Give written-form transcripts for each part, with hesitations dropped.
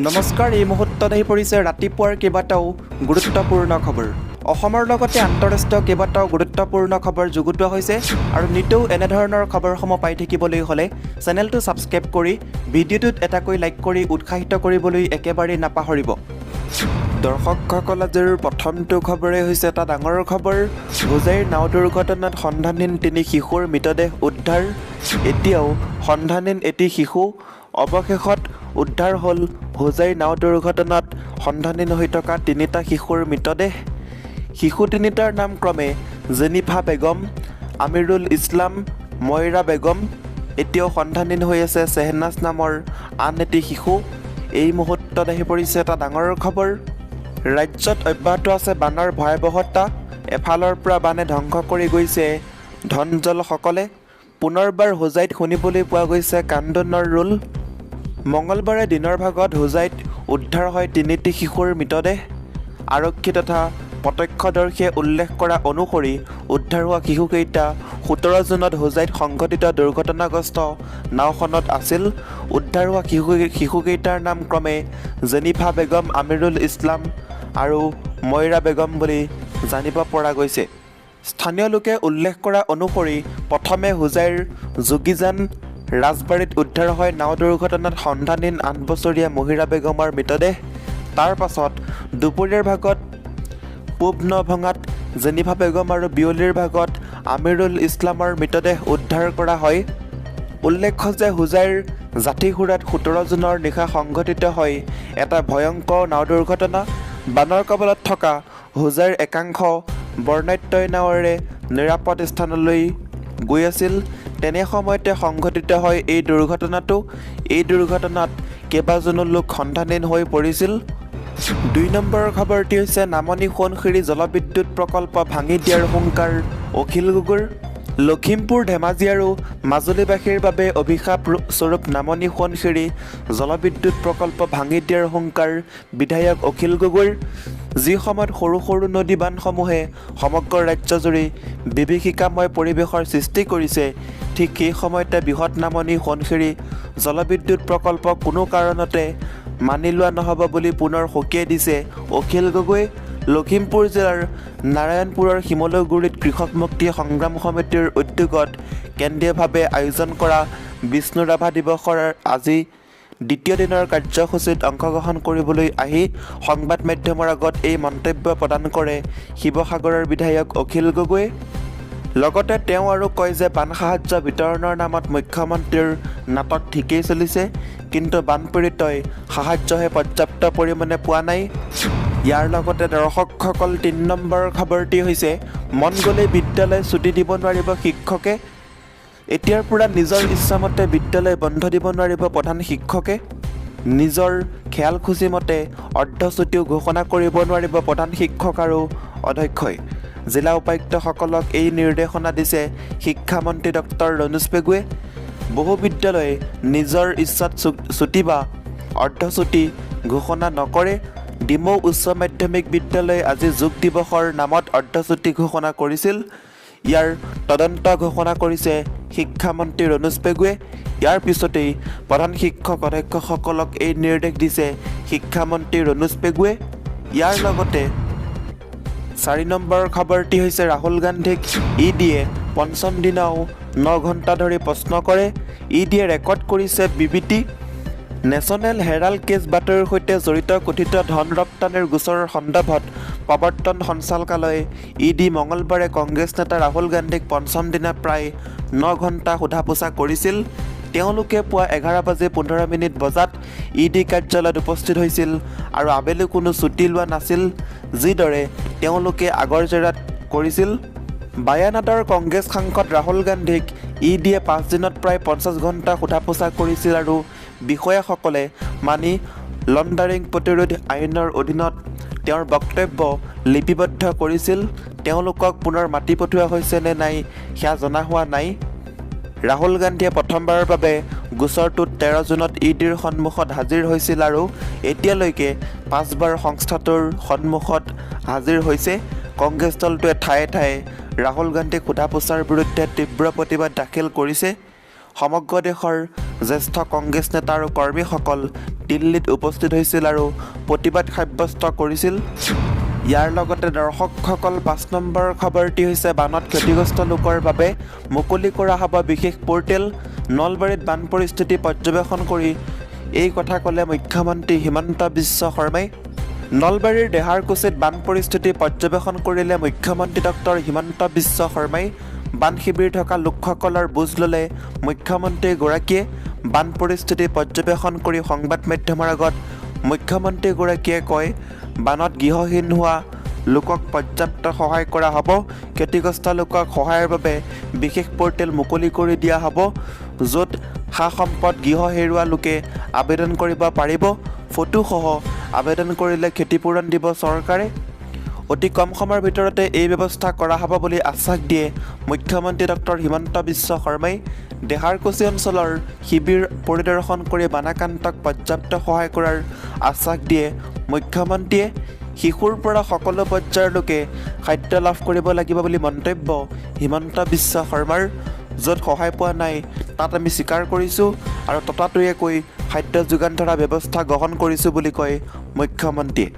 নমস্কাৰ, এই মুহূৰ্তত আহি পৰিছে ৰাতিপুৱাৰ কেইবাটাও গুৰুত্বপূৰ্ণ খবৰ। অসমৰ লগতে আন্তঃৰাষ্ট্ৰীয় কেইবাটাও গুৰুত্বপূৰ্ণ খবৰ যুগুতোৱা হৈছে আৰু নিতৌ এনেধৰণৰ খবৰসমূহ পাই থাকিবলৈ হ'লে চেনেলটো ছাবস্ক্ৰাইব কৰি ভিডিঅ'টোত এটাকৈ লাইক কৰি উৎসাহিত কৰিবলৈ একেবাৰেই নাপাহৰিব। দৰ্শকসকল, আজিৰ প্ৰথমটো খবৰে হৈছে এটা ডাঙৰ খবৰ। হোজাইৰ নাও দুৰ্ঘটনাত সন্ধানহীন 3 শিশুৰ মৃতদেহ উদ্ধাৰ। এতিয়াও সন্ধানহীন এটি শিশু অৱশেষত উদ্ধাৰ হ'ল। হোজাইৰ নাও দুৰ্ঘটনাত সন্ধানহীন হৈ থকা 3টা শিশুৰ মৃতদেহ। শিশু 3টাৰ নাম ক্ৰমে জেনিফা বেগম, আমিৰুল ইছলাম, ময়ৰা বেগম। এতিয়াও সন্ধানহীন হৈ আছে চেহনাজ নামৰ আন এটি শিশু। এই মুহূৰ্তত আহি পৰিছে এটা ডাঙৰ খবৰ। ৰাজ্যত অব্যাহত আছে বানৰ ভয়াৱহতা। এফালৰ পৰা বানে ধ্বংস কৰি গৈছে ধন জলসকলে। পুনৰবাৰ হোজাইত শুনিবলৈ পোৱা গৈছে কান্দোনৰ ৰোল। মঙলবাৰে দিনৰ ভাগত হোজাইত উদ্ধাৰ হয় 3টি শিশুৰ মৃতদেহ। আৰক্ষী তথা প্ৰত্যক্ষদৰ্শীয়ে উল্লেখ কৰা অনুসৰি উদ্ধাৰ হোৱা শিশুকেইটা 17 জুনত হোজাইত সংঘটিত দুৰ্ঘটনাগ্ৰস্ত নাওখনত আছিল। উদ্ধাৰ হোৱা শিশুকেইটাৰ নাম ক্ৰমে জেনিফা বেগম, আমিৰুল ইছলাম আৰু ময়ৰা বেগম বুলি জানিব পৰা গৈছে। স্থানীয় লোকে উল্লেখ কৰা অনুসৰি প্ৰথমে হোজাইৰ যোগীজান ৰাজবাৰীত উদ্ধাৰ হয় নাও দুৰ্ঘটনাত সন্ধানহীন 8 বছৰীয়া মহিৰা বেগমৰ মৃতদেহ। তাৰ পাছত দুপৰীয়াৰ ভাগত পূব নভঙাত জেনিফা বেগম আৰু বিয়লিৰ ভাগত আমিৰুল ইছলামৰ মৃতদেহ উদ্ধাৰ কৰা হয়। উল্লেখ্য যে হোজাইৰ জাঠিখোৰাত 17 জুনৰ নিশা সংঘটিত হয় এটা ভয়ংকৰ নাও দুৰ্ঘটনা। বানৰ কবলত থকা হোজাইৰ একাংশ বৰ্ণাঢ্য নাৱেৰে নিৰাপদ স্থানলৈ গৈ আছিল। তেনে সময়তে সংঘটিত হয় এই দুৰ্ঘটনাটো। এই দুৰ্ঘটনাত কেইবাজনো লোক সন্ধানহীন হৈ পৰিছিল। 2 নম্বৰৰ খবৰটি হৈছে নামনি সোৱণশিৰি জলবিদ্যুৎ প্ৰকল্প ভাঙি দিয়াৰ হুংকাৰ অখিল গগৈৰ। লখিমপুৰ, ধেমাজি আৰু মাজুলীবাসীৰ বাবে অভিশাপ স্বৰূপ নামনি সোৱণশিৰি জলবিদ্যুৎ প্ৰকল্প ভাঙি দিয়াৰ হুংকাৰ বিধায়ক অখিল গগৈৰ। যি সময়ত সৰু সৰু নদী বান্ধসমূহে সমগ্ৰ ৰাজ্যজুৰি বিভীষিকাময় পৰিৱেশৰ সৃষ্টি কৰিছে, ঠিক সেই সময়তে বৃহৎ নামনি সোৱণশিৰি জলবিদ্যুৎ প্ৰকল্প কোনো কাৰণতে মানি লোৱা নহ'ব বুলি পুনৰ সকীয়াই দিছে অখিল গগৈ। লখিমপুৰ জিলাৰ নাৰায়ণপুৰৰ শিমলুগুৰিত কৃষক মুক্তি সংগ্ৰাম সমিতিৰ উদ্যোগত কেন্দ্ৰীয়ভাৱে আয়োজন কৰা বিষ্ণু ৰাভা দিৱসৰ আজি দ্বিতীয় দিনৰ কাৰ্যসূচীত অংশগ্ৰহণ কৰিবলৈ আহি সংবাদ মাধ্যমৰ আগত এই মন্তব্য প্ৰদান কৰে শিৱসাগৰৰ বিধায়ক অখিল গগৈয়ে। লগতে তেওঁ আৰু কয় যে বান সাহায্য বিতৰণৰ নামত মুখ্যমন্ত্ৰীৰ নাটক ঠিকেই চলিছে, কিন্তু বানপীড়িতই সাহায্যহে পৰ্যাপ্ত পৰিমাণে পোৱা নাই। ইয়াৰ লগতে দৰ্শকসকল, 3 নম্বৰৰ খবৰটি হৈছে মন গ'লেই বিদ্যালয় ছুটি দিব নোৱাৰিব শিক্ষকে। এতিয়াৰ পৰা নিজৰ ইচ্ছামতে বিদ্যালয় বন্ধ দিব নোৱাৰিব প্ৰধান শিক্ষকে। নিজৰ খেয়াল খুচি মতে অৰ্ধছুটিও ঘোষণা কৰিব নোৱাৰিব প্ৰধান শিক্ষক আৰু অধ্যক্ষই। জিলা উপায়ুক্তসকলক এই নিৰ্দেশনা দিছে শিক্ষামন্ত্ৰী ডক্টৰ ৰণোজ পেগুৱে। বহু বিদ্যালয়ে নিজৰ ইচ্ছাত ছুটি বা অৰ্ধছুটি ঘোষণা নকৰে। ডিমৌ উচ্চ মাধ্যমিক বিদ্যালয়ে আজি যোগ দিৱসৰ নামত অৰ্ধছুটি ঘোষণা কৰিছিল। ইয়াৰ তদন্ত ঘোষণা কৰিছে শিক্ষামন্ত্ৰী ৰণোজ পেগুৱে। ইয়াৰ পিছতেই প্ৰধান শিক্ষক অধ্যক্ষসকলক এই নিৰ্দেশ দিছে শিক্ষামন্ত্ৰী ৰণোজ পেগুৱে। ইয়াৰ লগতে 4 নম্বৰৰ খবৰটি হৈছে ৰাহুল গান্ধীক ইডিয়ে পঞ্চম দিনাও 9 ঘণ্টা ধৰি প্ৰশ্ন কৰে। ইডিয়ে ৰেকৰ্ড কৰিছে বিবৃতি। নেশ্যনেল হেৰাল্ড কেছ বাতৰিৰ সৈতে জড়িত কথিত ধন ৰপ্তানিৰ গোচৰৰ সন্দৰ্ভত প্ৰৱৰ্তন সঞ্চালকালয়ে ইডি মঙলবাৰে কংগ্ৰেছ নেতা ৰাহুল গান্ধীক পঞ্চম দিনা প্ৰায় 9 ঘণ্টা সোধা পোছা কৰিছিল। তেওঁলোকে পুৱা 11:15 বজাত ইডি কাৰ্যালয়ত উপস্থিত হৈছিল আৰু আবেলি কোনো ছুটি লোৱা নাছিল, যিদৰে তেওঁলোকে আগৰ জেৰাত কৰিছিল। বায়ানাটৰ কংগ্ৰেছ সাংসদ ৰাহুল গান্ধীক ইডিয়ে 5 দিনত প্ৰায় 50 ঘণ্টা সোধা পোছা কৰিছিল আৰু বিষয়াসকলে মানি লণ্ডাৰিং প্ৰতিৰোধ আইনৰ অধীনত তেওঁৰ বক্তব্য লিপিবদ্ধ কৰিছিল। তেওঁলোকক পুনৰ মাতি পঠিওৱা হৈছে নে নাই সেয়া জনা হোৱা নাই। ৰাহুল গান্ধীয়ে প্ৰথমবাৰৰ বাবে গোচৰটোত 13 জুনত ইডিৰ সন্মুখত হাজিৰ হৈছিল আৰু এতিয়ালৈকে 5 বাৰ সংস্থাটোৰ সন্মুখত হাজিৰ হৈছে। কংগ্ৰেছ দলটোৱে ঠায়ে ঠায়ে ৰাহুল গান্ধীক সোধা পোছাৰ বিৰুদ্ধে তীব্ৰ প্ৰতিবাদ দাখিল কৰিছে। সমগ্ৰ দেশৰ জ্যেষ্ঠ কংগ্ৰেছ নেতা আৰু কৰ্মীসকল দিল্লীত উপস্থিত হৈছিল আৰু প্ৰতিবাদ সাব্যস্ত কৰিছিল। ইয়াৰ লগতে দৰ্শকসকল 5 নম্বৰ খবৰটি হৈছে বানত ক্ষতিগ্ৰস্ত লোকৰ বাবে মুকলি কৰা হ'ব বিশেষ পৰ্টেল। নলবাৰীত বান পৰিস্থিতি পৰ্যবেক্ষণ কৰি এই কথা ক'লে মুখ্যমন্ত্ৰী হিমন্ত বিশ্ব শৰ্মাই। নলবাৰীৰ দেহাৰকুছিত বান পৰিস্থিতি পৰ্যবেক্ষণ কৰিলে মুখ্যমন্ত্ৰী ডক্টৰ হিমন্ত বিশ্ব শৰ্মাই। বান শিবিৰ থকা লোকসকলৰ বুজ ল'লে মুখ্যমন্ত্ৰীগৰাকীয়ে। বান পৰিস্থিতি পৰ্যবেক্ষণ কৰি সংবাদ মাধ্যমৰ আগত মুখ্যমন্ত্ৰীগৰাকীয়ে কয়, বানত গৃহহীন হোৱা লোকক পৰ্যাপ্ত সহায় কৰা হ'ব। ক্ষতিগ্ৰস্ত লোকক সহায়ৰ বাবে বিশেষ পৰ্টেল মুকলি কৰি দিয়া হ'ব, য'ত সা সম্পদ গৃহ হেৰুওৱা লোকে আবেদন কৰিব পাৰিব। ফটোসহ আবেদন কৰিলে ক্ষতিপূৰণ দিব চৰকাৰে। অতি কম সময়ৰ ভিতৰতে এই ব্যৱস্থা কৰা হ'ব বুলি আশ্বাস দিয়ে মুখ্যমন্ত্ৰী ডক্টৰ হিমন্ত বিশ্ব শৰ্মাই। দেহাৰকুছি অঞ্চলৰ শিবিৰ পৰিদৰ্শন কৰি বানাক্ৰান্তক পৰ্যাপ্ত সহায় কৰাৰ আশ্বাস দিয়ে মুখ্যমন্ত্ৰীয়ে। শিশুৰ পৰা সকলো পৰ্যায়ৰ লোকে খাদ্য লাভ কৰিব লাগিব বুলি মন্তব্য হিমন্ত বিশ্ব শৰ্মাৰ। য'ত সহায় পোৱা নাই তাত আমি স্বীকাৰ কৰিছোঁ আৰু ততাতৈয়াকৈ খাদ্য যোগান ধৰা ব্যৱস্থা গ্ৰহণ কৰিছোঁ বুলি কয় মুখ্যমন্ত্ৰীয়ে।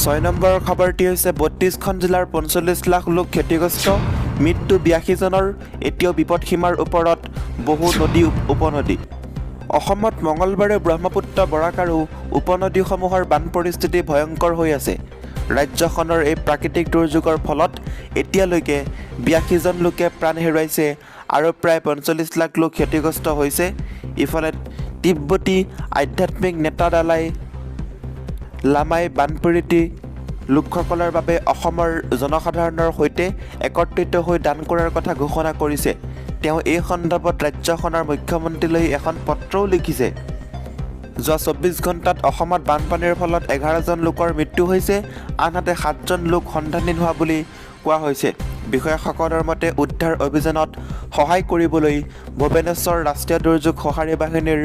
6 নম্বৰ খবৰটি হৈছে 32খন জিলাৰ 45 লাখ লোক ক্ষতিগ্ৰস্ত, মৃত্যু 82 জনৰ। এতিয়াও বিপদসীমাৰ ওপৰত বহু নদী উপনদী। অসমত মঙলবাৰে ব্ৰহ্মপুত্ৰ বৰাক আৰু উপনদীসমূহৰ বান পৰিস্থিতি ভয়ংকৰ হৈ আছে। ৰাজ্যখনৰ এই প্ৰাকৃতিক দুৰ্যোগৰ ফলত এতিয়ালৈকে 82 জন লোকে প্ৰাণ হেৰুৱাইছে আৰু প্ৰায় 45 লাখ লোক ক্ষতিগ্ৰস্ত হৈছে। ইফালে তিব্বতী আধ্যাত্মিক নেতা দালাই লামাই বানপীড়িত লোকসকলৰ বাবে অসমৰ জনসাধাৰণৰ সৈতে একত্ৰিত হৈ দান কৰাৰ কথা ঘোষণা কৰিছে। তেওঁ এই সন্দৰ্ভত ৰাজ্যখনৰ মুখ্যমন্ত্ৰীলৈ এখন পত্ৰও লিখিছে। যোৱা 24 ঘণ্টাত অসমত বানপানীৰ ফলত 11 জন লোকৰ মৃত্যু হৈছে, আনহাতে 7 জন লোক সন্ধানহীন হোৱা বুলি কোৱা হৈছে। বিষয়াসকলৰ মতে উদ্ধাৰ অভিযানত সহায় কৰিবলৈ ভুৱনেশ্বৰ ৰাষ্ট্ৰীয় দুৰ্যোগ সঁহাৰি বাহিনীৰ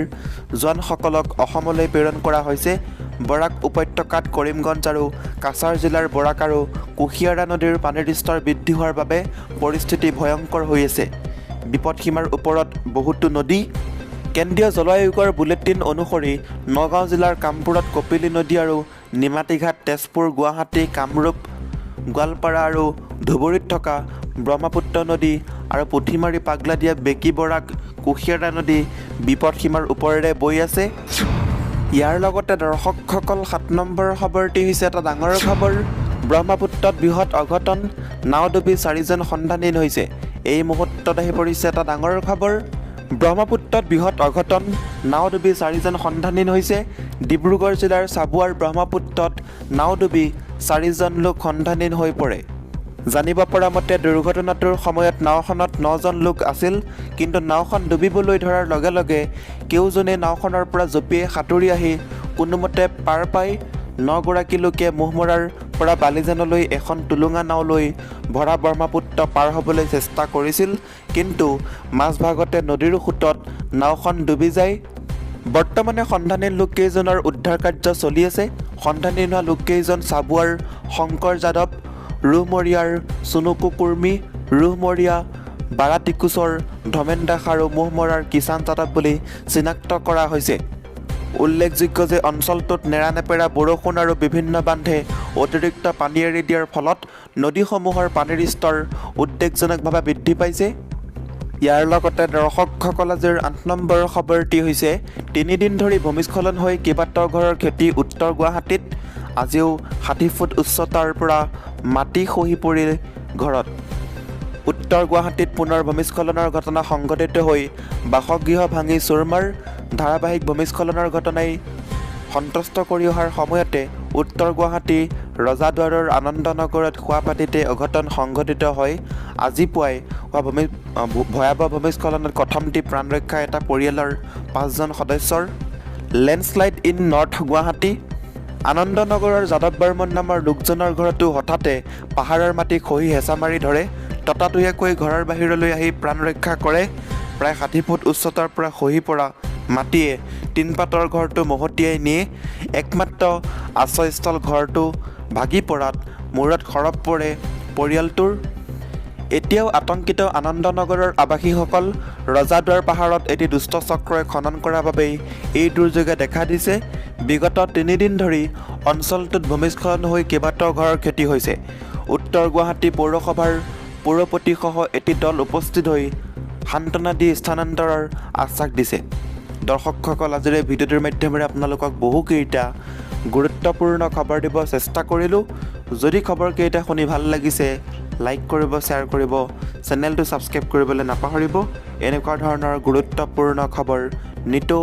জোৱানসকলক অসমলৈ প্ৰেৰণ কৰা হৈছে। বৰাক উপত্যকাত কৰিমগঞ্জ আৰু কাছাৰ জিলাৰ বৰাক আৰু কুশিয়াৰা নদীৰ পানীৰ স্তৰ বৃদ্ধি হোৱাৰ বাবে পৰিস্থিতি ভয়ংকৰ হৈ আছে। বিপদসীমাৰ ওপৰত বহুতো নদী। কেন্দ্ৰীয় জল আয়োগৰ বুলেটিন অনুসৰি নগাঁও জিলাৰ কামপুৰত কপিলী নদী আৰু নিমাতীঘাট, তেজপুৰ, গুৱাহাটী, কামৰূপ, গোৱালপাৰা আৰু ধুবুৰীত থকা ব্ৰহ্মপুত্ৰ নদী আৰু পুঠিমাৰী, পাগলাদিয়া, বেকী, বৰাক, কুশিয়াৰা নদী বিপদসীমাৰ ওপৰেৰে বৈ আছে। ইয়াৰ লগতে দৰ্শকসকল 7 নম্বৰ খবৰটি হৈছে এটা ডাঙৰ খবৰ। ব্ৰহ্মপুত্ৰত বৃহৎ অঘটন, নাও ডুবি 4 জন সন্ধানহীন হৈছে। এই মুহূৰ্তত আহি পৰিছে এটা ডাঙৰ খবৰ। ব্ৰহ্মপুত্ৰত বৃহৎ অঘটন, নাও ডুবি 4 জন সন্ধানহীন হৈছে। ডিব্ৰুগড় জিলাৰ চাবুৱাৰ ব্ৰহ্মপুত্ৰত নাও ডুবি 4 জন লোক সন্ধানহীন হৈ পৰে। জানিব পৰা মতে দুৰ্ঘটনাটোৰ সময়ত নাওখনত 9 জন লোক আছিল, কিন্তু নাওখন ডুবিবলৈ ধৰাৰ লগে লগে কেউজনে নাওখনৰ পৰা জঁপিয়াই সাঁতুৰি আহি কোনোমতে পাৰ পাই 9 গৰাকী লোকে মোহমৰাৰ পৰা বালিজানলৈ এখন টুলুঙা নাও লৈ ভৰা ব্ৰহ্মপুত্ৰ পাৰ হ'বলৈ চেষ্টা কৰিছিল, কিন্তু মাজভাগতে নদীৰ সোঁতত নাওখন ডুবি যায়। বৰ্তমানে সন্ধানহীন লোককেইজনৰ উদ্ধাৰ কাৰ্য চলি আছে। সন্ধানহীন হোৱা লোককেইজন চাবুৱাৰ শংকৰ যাদৱ, ৰুহমৰীয়াৰ চুনুকু কুৰ্মী, ৰুহমৰীয়া বাৰাটিকুচৰ ধমেন দাস আৰু মোহমৰাৰ কিষাণ যাদৱ বুলি চিনাক্ত কৰা হৈছে। উল্লেখযোগ্য যে অঞ্চলটোত নেৰানেপেৰা বৰষুণ আৰু বিভিন্ন বান্ধে অতিৰিক্ত পানী এৰি দিয়াৰ ফলত নদীসমূহৰ পানীৰ স্তৰ উদ্বেগজনকভাৱে বৃদ্ধি পাইছে। ইয়াৰ লগতে দৰ্শকসকল আজিৰ 8 নম্বৰ খবৰটি হৈছে 3 দিন ধৰি ভূমিস্খলন হৈ কেইবাটাও ঘৰৰ ক্ষতি উত্তৰ গুৱাহাটীত। আজিও 60 ফুট উচ্চতাৰ পৰা মাটি খহি পৰিল ঘৰত। উত্তৰ গুৱাহাটীত পুনৰ ভূমিস্খলনৰ ঘটনা সংঘটিত হৈ বাসগৃহ ভাঙি চুৰমাৰ। ধাৰাবাহিক ভূমিস্খলনৰ ঘটনাই সন্তুষ্ট কৰি অহাৰ সময়তে উত্তৰ গুৱাহাটী ৰজাদুৱাৰৰ আনন্দনগৰত শোৱাপাতিতে অঘটন সংঘটিত হয়। আজি পুৱাই হোৱা ভয়াৱহ ভূমিস্খলনত কথমটি প্ৰাণ ৰক্ষা এটা পৰিয়ালৰ 5 জন সদস্যৰ। Landslide in north Guwahati. আনন্দনগৰৰ যাদৱ বৰ্মন নামৰ লোকজনৰ ঘৰতো হঠাতে পাহাৰৰ মাটি খহি হেঁচা মাৰি ধৰে। ততাতৈয়াকৈ ঘৰৰ বাহিৰলৈ আহি প্ৰাণ ৰক্ষা কৰে। প্ৰায় 60 ফুট উচ্চতাৰ পৰা খহি পৰা মাটিয়ে টিনপাতৰ ঘৰটো মহতিয়াই নিয়ে। একমাত্ৰ আশ্ৰয়স্থল ঘৰটো ভাগি পৰাত মূৰত খৰপ পৰে পৰিয়ালটোৰ। এতিয়াও আতংকিত আনন্দনগৰৰ আৱাসীসকল ৰজাদুৱাৰ পাহাৰত এটি দুষ্ট চক্ৰই খনন কৰাৰ বাবেই এই দুৰ্যোগে দেখা দিছে। বিগত 3 দিন ধৰি অঞ্চলটোত ভূমিস্খলন হৈ কেইবাটাও ঘৰৰ ক্ষতি হৈছে। উত্তৰ গুৱাহাটী পৌৰসভাৰ পৌৰপতিসহ এটি দল উপস্থিত হৈ সান্তনা দি স্থানান্তৰৰ আশ্বাস দিছে। দৰ্শকসকল, আজিৰ এই ভিডিঅ'টোৰ মাধ্যমেৰে আপোনালোকক বহুকেইটা গুৰুত্বপূৰ্ণ খবৰ দিব চেষ্টা কৰিলোঁ। যদি খবৰকেইটা শুনি ভাল লাগিছে, লাইক কৰিব, শ্বেয়াৰ কৰিব, চেনেলটো ছাবস্ক্ৰাইব কৰিবলৈ নাপাহৰিব। এনেকুৱা ধৰণৰ গুৰুত্বপূৰ্ণ খবৰ নিতৌ